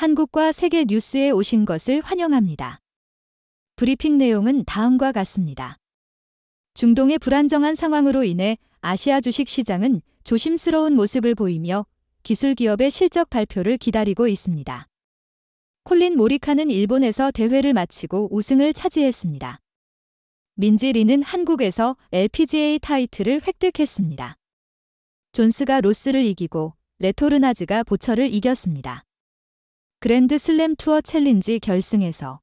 한국과 세계 뉴스에 오신 것을 환영합니다. 브리핑 내용은 다음과 같습니다. 중동의 불안정한 상황으로 인해 아시아 주식 시장은 조심스러운 모습을 보이며 기술 기업의 실적 발표를 기다리고 있습니다. 콜린 모리카는 일본에서 대회를 마치고 우승을 차지했습니다. 민지리는 한국에서 LPGA 타이틀을 획득했습니다. 존스가 로스를 이기고 레토르나즈가 보처를 이겼습니다. 그랜드 슬램 투어 챌린지 결승에서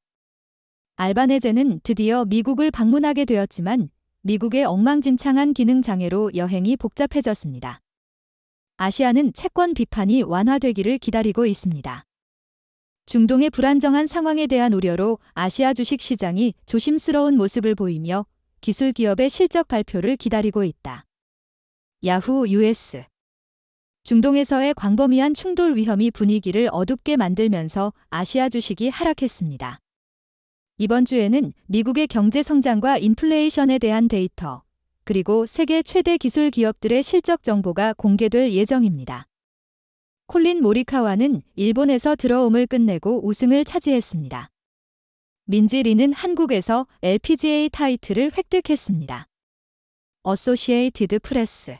알바네제는 드디어 미국을 방문하게 되었지만 미국의 엉망진창한 기능 장애로 여행이 복잡해졌습니다. 아시아는 채권 비판이 완화되기를 기다리고 있습니다. 중동의 불안정한 상황에 대한 우려로 아시아 주식 시장이 조심스러운 모습을 보이며 기술 기업의 실적 발표를 기다리고 있다. 야후 US 중동에서의 광범위한 충돌 위험이 분위기를 어둡게 만들면서 아시아 주식이 하락했습니다. 이번 주에는 미국의 경제 성장과 인플레이션에 대한 데이터, 그리고 세계 최대 기술 기업들의 실적 정보가 공개될 예정입니다. 콜린 모리카와는 일본에서 들어옴을 끝내고 우승을 차지했습니다. 민지리는 한국에서 LPGA 타이틀을 획득했습니다. 어소시에이티드 프레스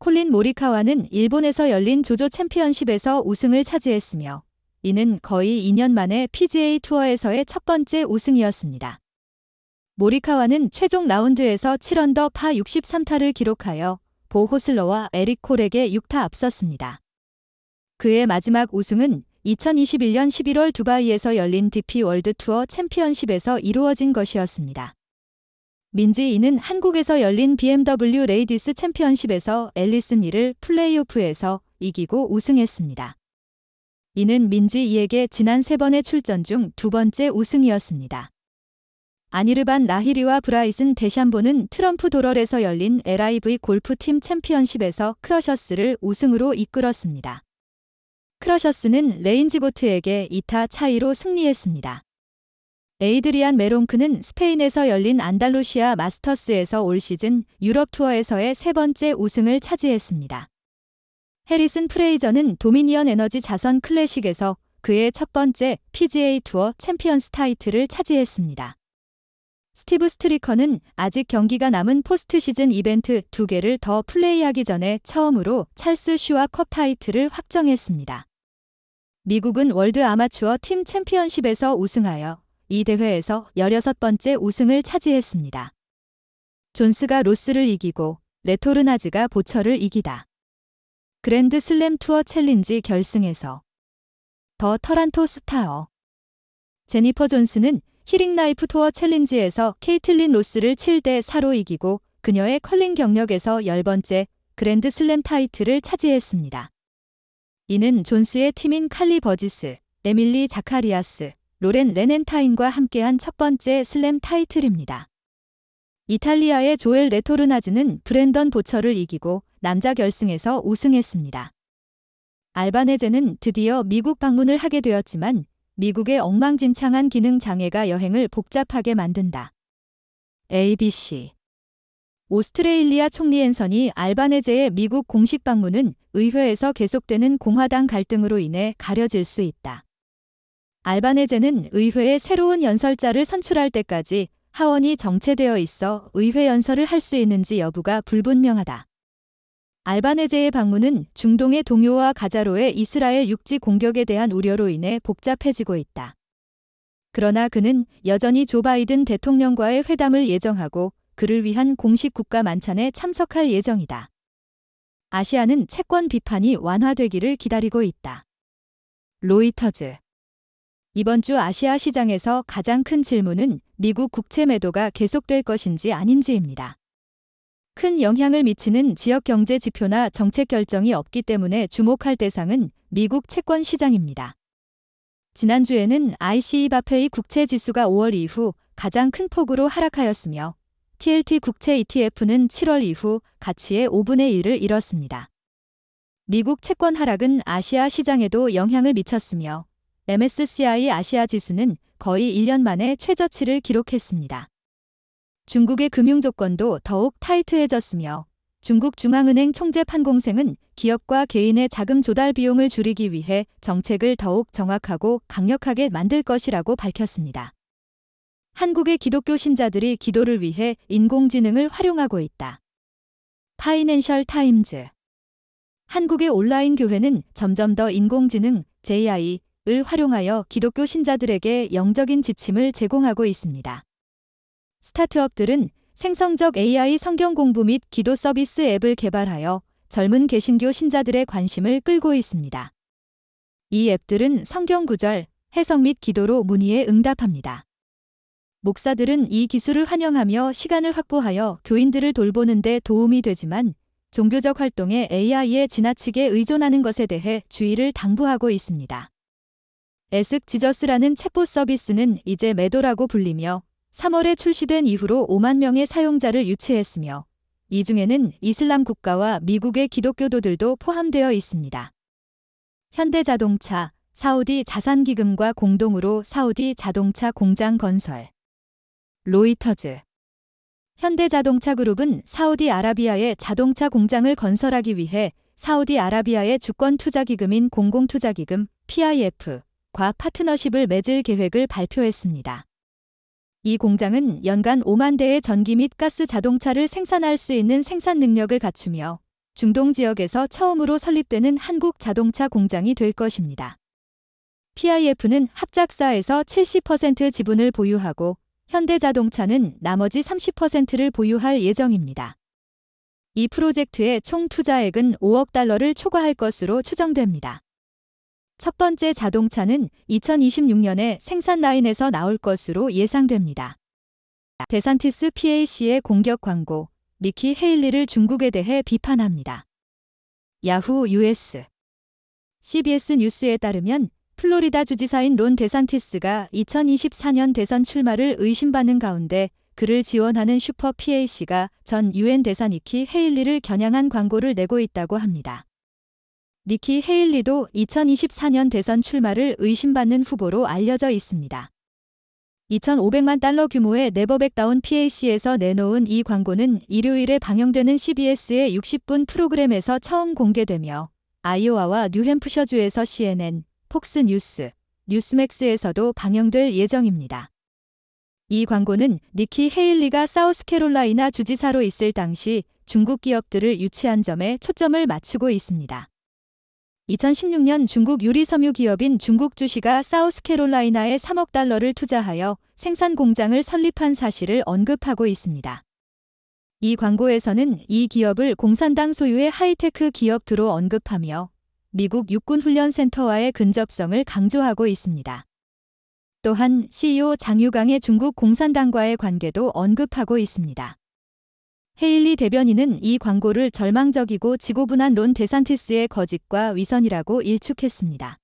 콜린 모리카와는 일본에서 열린 조조 챔피언십에서 우승을 차지했으며 이는 거의 2년 만에 PGA 투어에서의 첫 번째 우승이었습니다. 모리카와는 최종 라운드에서 7언더 파 63타를 기록하여 보 호슬러와 에릭 콜에게 6타 앞섰습니다. 그의 마지막 우승은 2021년 11월 두바이에서 열린 DP 월드 투어 챔피언십에서 이루어진 것이었습니다. 민지이는 한국에서 열린 BMW 레이디스 챔피언십에서 앨리슨 이를 플레이오프에서 이기고 우승했습니다. 이는 민지이에게 지난 3번의 출전 중 2번째 우승이었습니다. 아니르반 라히리와 브라이슨 데샴보는 트럼프 도럴에서 열린 LIV 골프팀 챔피언십에서 크러셔스를 우승으로 이끌었습니다. 크러셔스는 레인지보트에게 2타 차이로 승리했습니다. 에이드리안 메롱크는 스페인에서 열린 안달루시아 마스터스에서 올 시즌 유럽 투어에서의 3번째 우승을 차지했습니다. 해리슨 프레이저는 도미니언 에너지 자선 클래식에서 그의 첫 번째 PGA 투어 챔피언스 타이틀을 차지했습니다. 스티브 스트리커는 아직 경기가 남은 포스트 시즌 이벤트 2개를 더 플레이하기 전에 처음으로 찰스 슈왑컵 타이틀을 확정했습니다. 미국은 월드 아마추어 팀 챔피언십에서 우승하여 이 대회에서 16번째 우승을 차지했습니다. 존스가 로스를 이기고 레토르나즈가 보처를 이기다. 그랜드 슬램 투어 챌린지 결승에서 더 터란토 스타어 제니퍼 존스는 히링라이프 투어 챌린지에서 케이틀린 로스를 7대4로 이기고 그녀의 컬링 경력에서 10번째 그랜드 슬램 타이틀을 차지했습니다. 이는 존스의 팀인 칼리 버지스, 에밀리 자카리아스, 로렌 레넨타인과 함께한 첫 번째 슬램 타이틀입니다. 이탈리아의 조엘 레토르나즈는 브랜던 보처를 이기고 남자 결승에서 우승했습니다. 알바네제는 드디어 미국 방문을 하게 되었지만 미국의 엉망진창한 기능 장애가 여행을 복잡하게 만든다. ABC 오스트레일리아 총리 앤서니 알바네제의 미국 공식 방문은 의회에서 계속되는 공화당 갈등으로 인해 가려질 수 있다. 알바네제는 의회에 새로운 연설자를 선출할 때까지 하원이 정체되어 있어 의회 연설을 할 수 있는지 여부가 불분명하다. 알바네제의 방문은 중동의 동요와 가자로의 이스라엘 육지 공격에 대한 우려로 인해 복잡해지고 있다. 그러나 그는 여전히 조 바이든 대통령과의 회담을 예정하고 그를 위한 공식 국가 만찬에 참석할 예정이다. 아시아는 채권 비판이 완화되기를 기다리고 있다. 로이터즈 이번 주 아시아 시장에서 가장 큰 질문은 미국 국채 매도가 계속될 것인지 아닌지입니다. 큰 영향을 미치는 지역 경제 지표나 정책 결정이 없기 때문에 주목할 대상은 미국 채권 시장입니다. 지난주에는 ICE 바페이 국채 지수가 5월 이후 가장 큰 폭으로 하락하였으며 TLT 국채 ETF는 7월 이후 가치의 5분의 1을 잃었습니다. 미국 채권 하락은 아시아 시장에도 영향을 미쳤으며 MSCI 아시아 지수는 거의 1년 만에 최저치를 기록했습니다. 중국의 금융 조건도 더욱 타이트해졌으며 중국 중앙은행 총재 판공생은 기업과 개인의 자금 조달 비용을 줄이기 위해 정책을 더욱 정확하고 강력하게 만들 것이라고 밝혔습니다. 한국의 기독교 신자들이 기도를 위해 인공지능을 활용하고 있다. 파이낸셜 타임즈. 한국의 온라인 교회는 점점 더 인공지능 (AI를) 활용하여 기독교 신자들에게 영적인 지침을 제공하고 있습니다. 스타트업들은 생성적 AI 성경 공부 및 기도 서비스 앱을 개발하여 젊은 개신교 신자들의 관심을 끌고 있습니다. 이 앱들은 성경 구절, 해석 및 기도로 문의에 응답합니다. 목사들은 이 기술을 환영하며 시간을 확보하여 교인들을 돌보는 데 도움이 되지만 종교적 활동에 AI에 지나치게 의존하는 것에 대해 주의를 당부하고 있습니다. 에스크 지저스라는 챗봇 서비스는 이제 매도라고 불리며 3월에 출시된 이후로 5만 명의 사용자를 유치했으며 이 중에는 이슬람 국가와 미국의 기독교도들도 포함되어 있습니다. 현대자동차, 사우디 자산기금과 공동으로 사우디 자동차 공장 건설. 로이터즈. 현대자동차그룹은 사우디아라비아에 자동차 공장을 건설하기 위해 사우디아라비아의 주권투자기금인 공공투자기금 PIF과 파트너십을 맺을 계획을 발표했습니다. 이 공장은 연간 5만 대의 전기 및 가스 자동차를 생산할 수 있는 생산 능력을 갖추며 중동 지역에서 처음으로 설립되는 한국 자동차 공장이 될 것입니다. PIF는 합작사에서 70% 지분을 보유하고 현대자동차는 나머지 30%를 보유할 예정입니다. 이 프로젝트의 총 투자액은 5억 달러를 초과할 것으로 추정됩니다. 첫 번째 자동차는 2026년에 생산 라인에서 나올 것으로 예상됩니다. 데산티스 PAC의 공격 광고, 니키 헤일리를 중국에 대해 비판합니다. 야후 US. CBS 뉴스에 따르면 플로리다 주지사인 론 데산티스가 2024년 대선 출마를 의심받는 가운데 그를 지원하는 슈퍼 PAC가 전 유엔 대사 니키 헤일리를 겨냥한 광고를 내고 있다고 합니다. 니키 헤일리도 2024년 대선 출마를 의심받는 후보로 알려져 있습니다. 2,500만 달러 규모의 네버백다운 PAC에서 내놓은 이 광고는 일요일에 방영되는 CBS의 60분 프로그램에서 처음 공개되며 아이오와와 뉴햄프셔주에서 CNN, 폭스뉴스, 뉴스맥스에서도 방영될 예정입니다. 이 광고는 니키 헤일리가 사우스캐롤라이나 주지사로 있을 당시 중국 기업들을 유치한 점에 초점을 맞추고 있습니다. 2016년 중국 유리섬유 기업인 중국주시가 사우스캐롤라이나에 3억 달러를 투자하여 생산 공장을 설립한 사실을 언급하고 있습니다. 이 광고에서는 이 기업을 공산당 소유의 하이테크 기업으로 언급하며 미국 육군훈련센터와의 근접성을 강조하고 있습니다. 또한 CEO 장유강의 중국 공산당과의 관계도 언급하고 있습니다. 헤일리 대변인은 이 광고를 절망적이고 지고분한 론 데산티스의 거짓과 위선이라고 일축했습니다.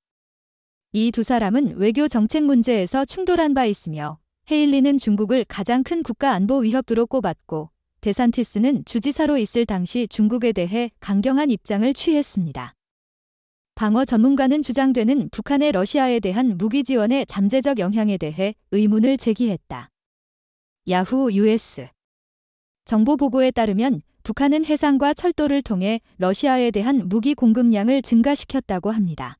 이 두 사람은 외교 정책 문제에서 충돌한 바 있으며 헤일리는 중국을 가장 큰 국가 안보 위협으로 꼽았고 데산티스는 주지사로 있을 당시 중국에 대해 강경한 입장을 취했습니다. 방어 전문가는 주장되는 북한의 러시아에 대한 무기 지원의 잠재적 영향에 대해 의문을 제기했다. 야후 US. 정보 보고에 따르면 북한은 해상과 철도를 통해 러시아에 대한 무기 공급량을 증가시켰다고 합니다.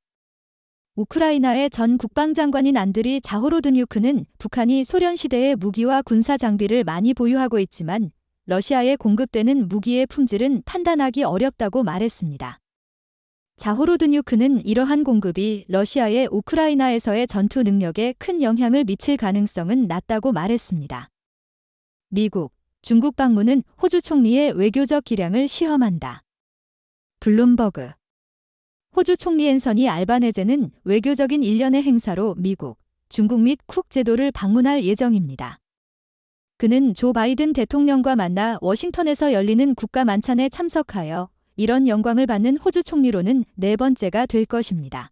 우크라이나의 전 국방장관인 안드리 자호로드뉴크는 북한이 소련 시대의 무기와 군사 장비를 많이 보유하고 있지만 러시아에 공급되는 무기의 품질은 판단하기 어렵다고 말했습니다. 자호로드뉴크는 이러한 공급이 러시아의 우크라이나에서의 전투 능력에 큰 영향을 미칠 가능성은 낮다고 말했습니다. 미국, 중국 방문은 호주 총리의 외교적 기량을 시험한다. 블룸버그. 호주 총리 앤서니 알바네제는 외교적인 일련의 행사로 미국, 중국 및 쿡 제도를 방문할 예정입니다. 그는 조 바이든 대통령과 만나 워싱턴에서 열리는 국가 만찬에 참석하여 이런 영광을 받는 호주 총리로는 네 번째가 될 것입니다.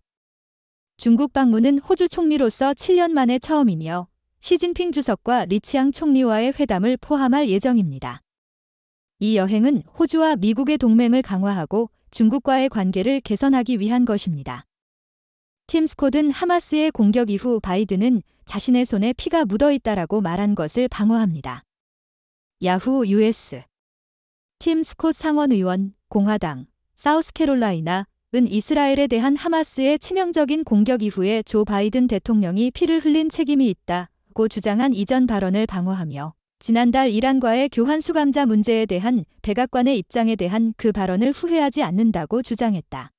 중국 방문은 호주 총리로서 7년 만에 처음이며 시진핑 주석과 리치앙 총리와의 회담을 포함할 예정입니다. 이 여행은 호주와 미국의 동맹을 강화하고 중국과의 관계를 개선하기 위한 것입니다. 팀 스콧은 하마스의 공격 이후 바이든은 자신의 손에 피가 묻어 있다라고 말한 것을 방어합니다. 야후 US. 팀 스콧 상원 의원, 공화당, 사우스캐롤라이나, 은 이스라엘에 대한 하마스의 치명적인 공격 이후에 조 바이든 대통령이 피를 흘린 책임이 있다고 주장한 이전 발언을 방어하며 지난달 이란과의 교환 수감자 문제에 대한 백악관의 입장에 대한 그 발언을 후회하지 않는다고 주장했다.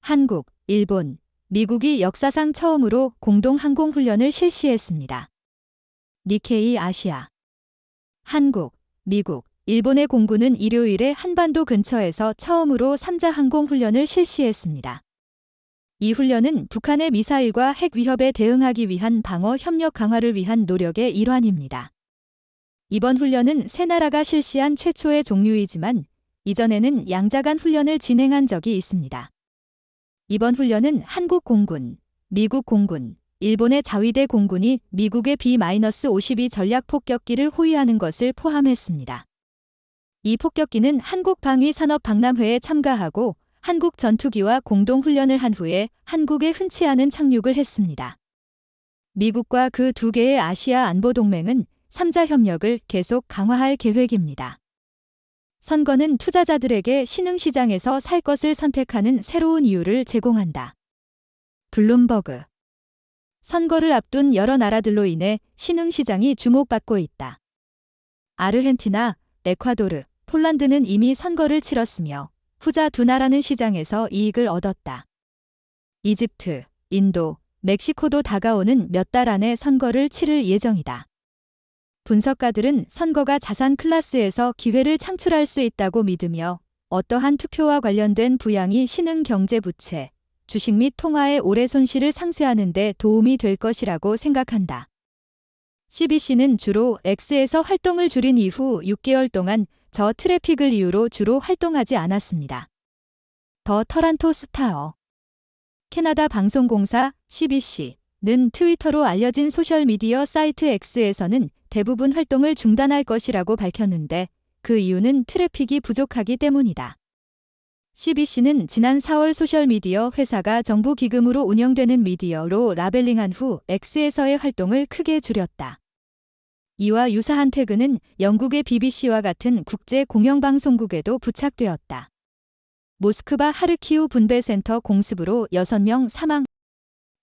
한국, 일본, 미국이 역사상 처음으로 공동 항공훈련을 실시했습니다. 니케이 아시아. 한국, 미국, 일본의 공군은 일요일에 한반도 근처에서 처음으로 3자 항공훈련을 실시했습니다. 이 훈련은 북한의 미사일과 핵 위협에 대응하기 위한 방어 협력 강화를 위한 노력의 일환입니다. 이번 훈련은 세 나라가 실시한 최초의 종류이지만 이전에는 양자 간 훈련을 진행한 적이 있습니다. 이번 훈련은 한국 공군, 미국 공군, 일본의 자위대 공군이 미국의 B-52 전략 폭격기를 호위하는 것을 포함했습니다. 이 폭격기는 한국방위산업박람회에 참가하고 한국 전투기와 공동훈련을 한 후에 한국에 흔치 않은 착륙을 했습니다. 미국과 그 두 개의 아시아 안보동맹은 3자 협력을 계속 강화할 계획입니다. 선거는 투자자들에게 신흥시장에서 살 것을 선택하는 새로운 이유를 제공한다. 블룸버그. 선거를 앞둔 여러 나라들로 인해 신흥시장이 주목받고 있다. 아르헨티나, 에콰도르, 폴란드는 이미 선거를 치렀으며 후자 두 나라는 시장에서 이익을 얻었다. 이집트, 인도, 멕시코도 다가오는 몇 달 안에 선거를 치를 예정이다. 분석가들은 선거가 자산 클래스에서 기회를 창출할 수 있다고 믿으며 어떠한 투표와 관련된 부양이 신흥 경제 부채, 주식 및 통화의 오래 손실을 상쇄하는 데 도움이 될 것이라고 생각한다. CBC는 주로 X에서 활동을 줄인 이후 6개월 동안 저 트래픽을 이유로 주로 활동하지 않았습니다. 더 터란토 스타어. 캐나다 방송공사 CBC는 트위터로 알려진 소셜미디어 사이트 X에서는 대부분 활동을 중단할 것이라고 밝혔는데 그 이유는 트래픽이 부족하기 때문이다. CBC는 지난 4월 소셜미디어 회사가 정부 기금으로 운영되는 미디어로 라벨링한 후 X에서의 활동을 크게 줄였다. 이와 유사한 태그는 영국의 BBC와 같은 국제 공영방송국에도 부착되었다. 모스크바 하르키우 분배센터 공습으로 6명 사망.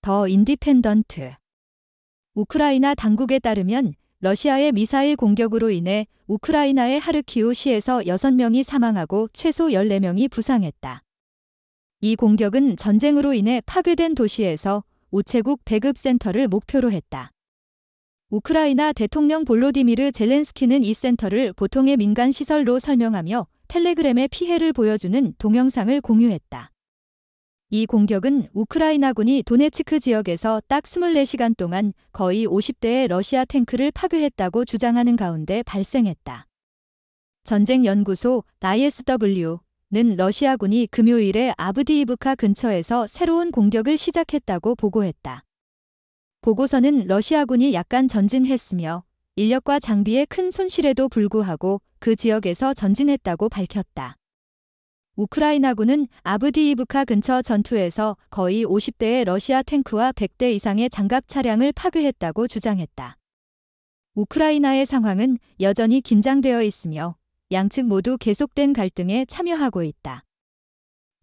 더 인디펜던트. 우크라이나 당국에 따르면 러시아의 미사일 공격으로 인해 우크라이나의 하르키우 시에서 6명이 사망하고 최소 14명이 부상했다. 이 공격은 전쟁으로 인해 파괴된 도시에서 우체국 배급센터를 목표로 했다. 우크라이나 대통령 볼로디미르 젤렌스키는 이 센터를 보통의 민간 시설로 설명하며 텔레그램의 피해를 보여주는 동영상을 공유했다. 이 공격은 우크라이나군이 도네츠크 지역에서 딱 24시간 동안 거의 50대의 러시아 탱크를 파괴했다고 주장하는 가운데 발생했다. 전쟁연구소 ISW는 러시아군이 금요일에 아브디이브카 근처에서 새로운 공격을 시작했다고 보고했다. 보고서는 러시아군이 약간 전진했으며 인력과 장비에 큰 손실에도 불구하고 그 지역에서 전진했다고 밝혔다. 우크라이나군은 아브디이브카 근처 전투에서 거의 50대의 러시아 탱크와 100대 이상의 장갑 차량을 파괴했다고 주장했다. 우크라이나의 상황은 여전히 긴장되어 있으며 양측 모두 계속된 갈등에 참여하고 있다.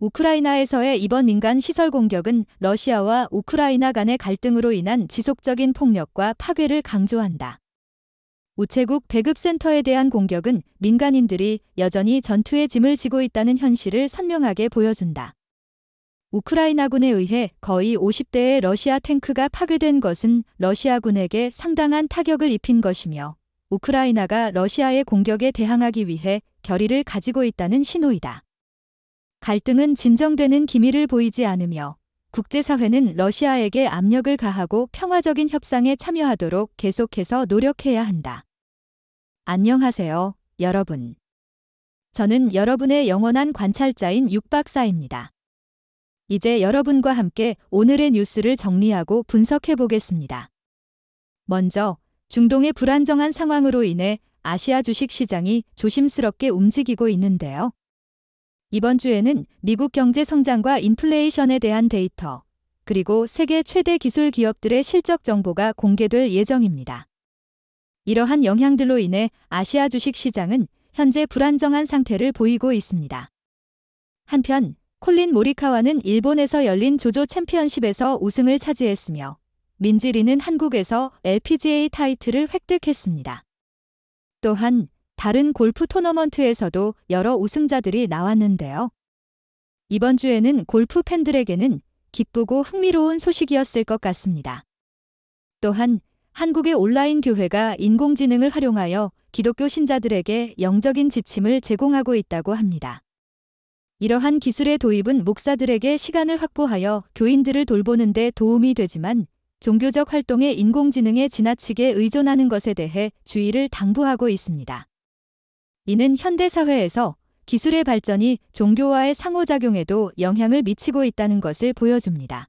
우크라이나에서의 이번 민간 시설 공격은 러시아와 우크라이나 간의 갈등으로 인한 지속적인 폭력과 파괴를 강조한다. 우체국 배급센터에 대한 공격은 민간인들이 여전히 전투의 짐을 지고 있다는 현실을 선명하게 보여준다. 우크라이나군에 의해 거의 50대의 러시아 탱크가 파괴된 것은 러시아군에게 상당한 타격을 입힌 것이며 우크라이나가 러시아의 공격에 대항하기 위해 결의를 가지고 있다는 신호이다. 갈등은 진정되는 기미를 보이지 않으며 국제사회는 러시아에게 압력을 가하고 평화적인 협상에 참여하도록 계속해서 노력해야 한다. 안녕하세요, 여러분. 저는 여러분의 영원한 관찰자인 육박사입니다. 이제 여러분과 함께 오늘의 뉴스를 정리하고 분석해 보겠습니다. 먼저, 중동의 불안정한 상황으로 인해 아시아 주식 시장이 조심스럽게 움직이고 있는데요. 이번 주에는 미국 경제 성장과 인플레이션에 대한 데이터, 그리고 세계 최대 기술 기업들의 실적 정보가 공개될 예정입니다. 이러한 영향들로 인해 아시아 주식 시장은 현재 불안정한 상태를 보이고 있습니다. 한편 콜린 모리카와는 일본에서 열린 조조 챔피언십에서 우승을 차지했으며 민지리는 한국에서 LPGA 타이틀을 획득했습니다. 또한 다른 골프 토너먼트에서도 여러 우승자들이 나왔는데요. 이번 주에는 골프 팬들에게는 기쁘고 흥미로운 소식이었을 것 같습니다. 또한 한국의 온라인 교회가 인공지능을 활용하여 기독교 신자들에게 영적인 지침을 제공하고 있다고 합니다. 이러한 기술의 도입은 목사들에게 시간을 확보하여 교인들을 돌보는 데 도움이 되지만 종교적 활동에 인공지능에 지나치게 의존하는 것에 대해 주의를 당부하고 있습니다. 이는 현대 사회에서 기술의 발전이 종교와의 상호작용에도 영향을 미치고 있다는 것을 보여줍니다.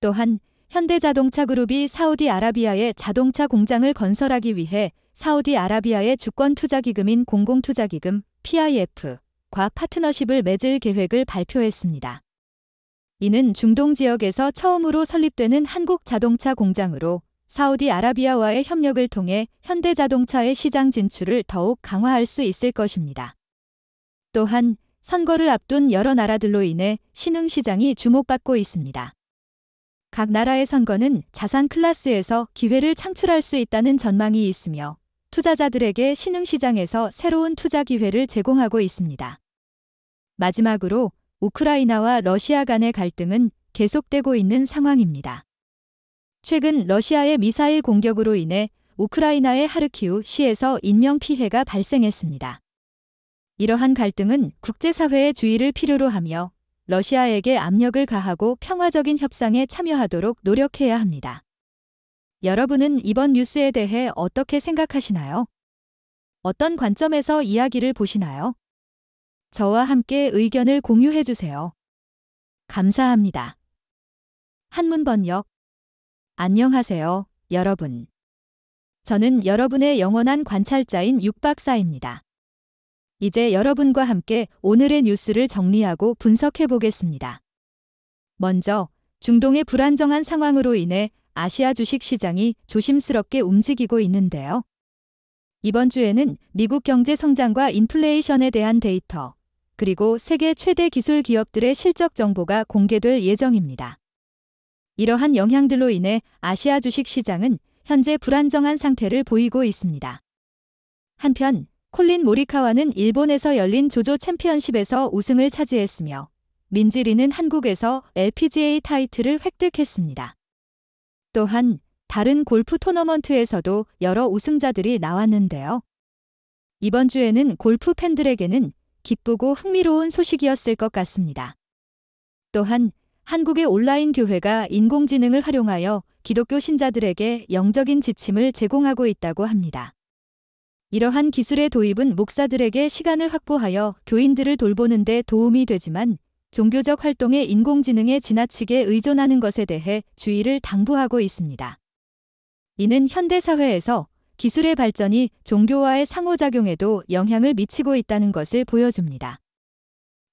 또한 현대자동차그룹이 사우디아라비아에 자동차 공장을 건설하기 위해 사우디아라비아의 주권투자기금인 공공투자기금 PIF과 파트너십을 맺을 계획을 발표했습니다. 이는 중동 지역에서 처음으로 설립되는 한국 자동차 공장으로 사우디아라비아와의 협력을 통해 현대자동차의 시장 진출을 더욱 강화할 수 있을 것입니다. 또한 선거를 앞둔 여러 나라들로 인해 신흥시장이 주목받고 있습니다. 각 나라의 선거는 자산 클래스에서 기회를 창출할 수 있다는 전망이 있으며 투자자들에게 신흥시장에서 새로운 투자 기회를 제공하고 있습니다. 마지막으로 우크라이나와 러시아 간의 갈등은 계속되고 있는 상황입니다. 최근 러시아의 미사일 공격으로 인해 우크라이나의 하르키우 시에서 인명피해가 발생했습니다. 이러한 갈등은 국제사회의 주의를 필요로 하며 러시아에게 압력을 가하고 평화적인 협상에 참여하도록 노력해야 합니다. 여러분은 이번 뉴스에 대해 어떻게 생각하시나요? 어떤 관점에서 이야기를 보시나요? 저와 함께 의견을 공유해 주세요. 감사합니다. 한문 번역. 안녕하세요, 여러분. 저는 여러분의 영원한 관찰자인 육박사입니다. 이제 여러분과 함께 오늘의 뉴스를 정리하고 분석해 보겠습니다. 먼저, 중동의 불안정한 상황으로 인해 아시아 주식 시장이 조심스럽게 움직이고 있는데요. 이번 주에는 미국 경제 성장과 인플레이션에 대한 데이터, 그리고 세계 최대 기술 기업들의 실적 정보가 공개될 예정입니다. 이러한 영향들로 인해 아시아 주식 시장은 현재 불안정한 상태를 보이고 있습니다. 한편 콜린 모리카와는 일본에서 열린 조조 챔피언십에서 우승을 차지했으며 민지리는 한국에서 LPGA 타이틀을 획득했습니다. 또한 다른 골프 토너먼트에서도 여러 우승자들이 나왔는데요. 이번 주에는 골프 팬들에게는 기쁘고 흥미로운 소식이었을 것 같습니다. 또한 한국의 온라인 교회가 인공지능을 활용하여 기독교 신자들에게 영적인 지침을 제공하고 있다고 합니다. 이러한 기술의 도입은 목사들에게 시간을 확보하여 교인들을 돌보는 데 도움이 되지만 종교적 활동에 인공지능에 지나치게 의존하는 것에 대해 주의를 당부하고 있습니다. 이는 현대 사회에서 기술의 발전이 종교와의 상호작용에도 영향을 미치고 있다는 것을 보여줍니다.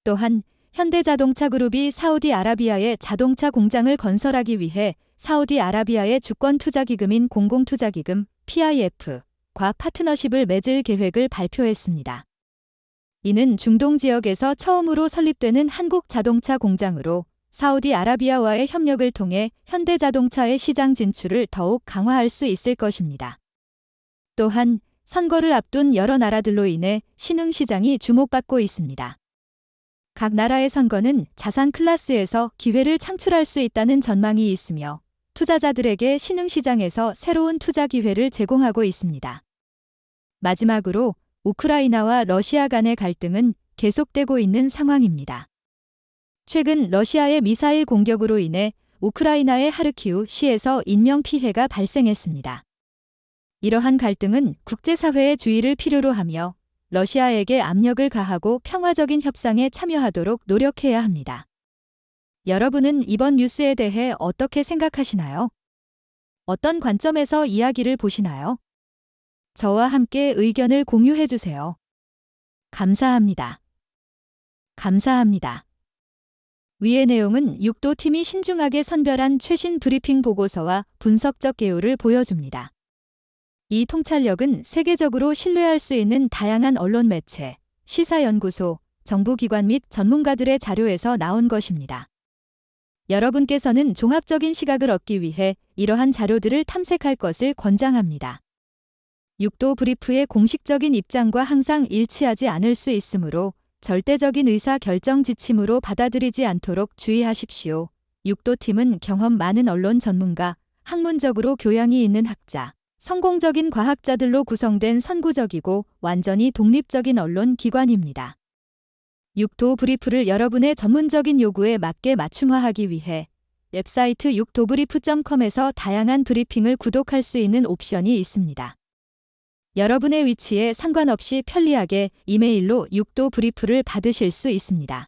또한 현대자동차그룹이 사우디아라비아에 자동차 공장을 건설하기 위해 사우디아라비아의 주권투자기금인 공공투자기금 PIF과 파트너십을 맺을 계획을 발표했습니다. 이는 중동 지역에서 처음으로 설립되는 한국 자동차 공장으로 사우디아라비아와의 협력을 통해 현대자동차의 시장 진출을 더욱 강화할 수 있을 것입니다. 또한 선거를 앞둔 여러 나라들로 인해 신흥시장이 주목받고 있습니다. 각 나라의 선거는 자산 클래스에서 기회를 창출할 수 있다는 전망이 있으며 투자자들에게 신흥시장에서 새로운 투자 기회를 제공하고 있습니다. 마지막으로 우크라이나와 러시아 간의 갈등은 계속되고 있는 상황입니다. 최근 러시아의 미사일 공격으로 인해 우크라이나의 하르키우 시에서 인명피해가 발생했습니다. 이러한 갈등은 국제사회의 주의를 필요로 하며 러시아에게 압력을 가하고 평화적인 협상에 참여하도록 노력해야 합니다. 여러분은 이번 뉴스에 대해 어떻게 생각하시나요? 어떤 관점에서 이야기를 보시나요? 저와 함께 의견을 공유해 주세요. 감사합니다. 감사합니다. 위의 내용은 6도 팀이 신중하게 선별한 최신 브리핑 보고서와 분석적 개요를 보여줍니다. 이 통찰력은 세계적으로 신뢰할 수 있는 다양한 언론 매체, 시사연구소, 정부기관 및 전문가들의 자료에서 나온 것입니다. 여러분께서는 종합적인 시각을 얻기 위해 이러한 자료들을 탐색할 것을 권장합니다. 6도 브리프의 공식적인 입장과 항상 일치하지 않을 수 있으므로 절대적인 의사 결정 지침으로 받아들이지 않도록 주의하십시오. 6도 팀은 경험 많은 언론 전문가, 학문적으로 교양이 있는 학자, 성공적인 과학자들로 구성된 선구적이고 완전히 독립적인 언론 기관입니다. 6도 브리프를 여러분의 전문적인 요구에 맞게 맞춤화하기 위해 웹사이트 6도브리프.com에서 다양한 브리핑을 구독할 수 있는 옵션이 있습니다. 여러분의 위치에 상관없이 편리하게 이메일로 6도 브리프를 받으실 수 있습니다.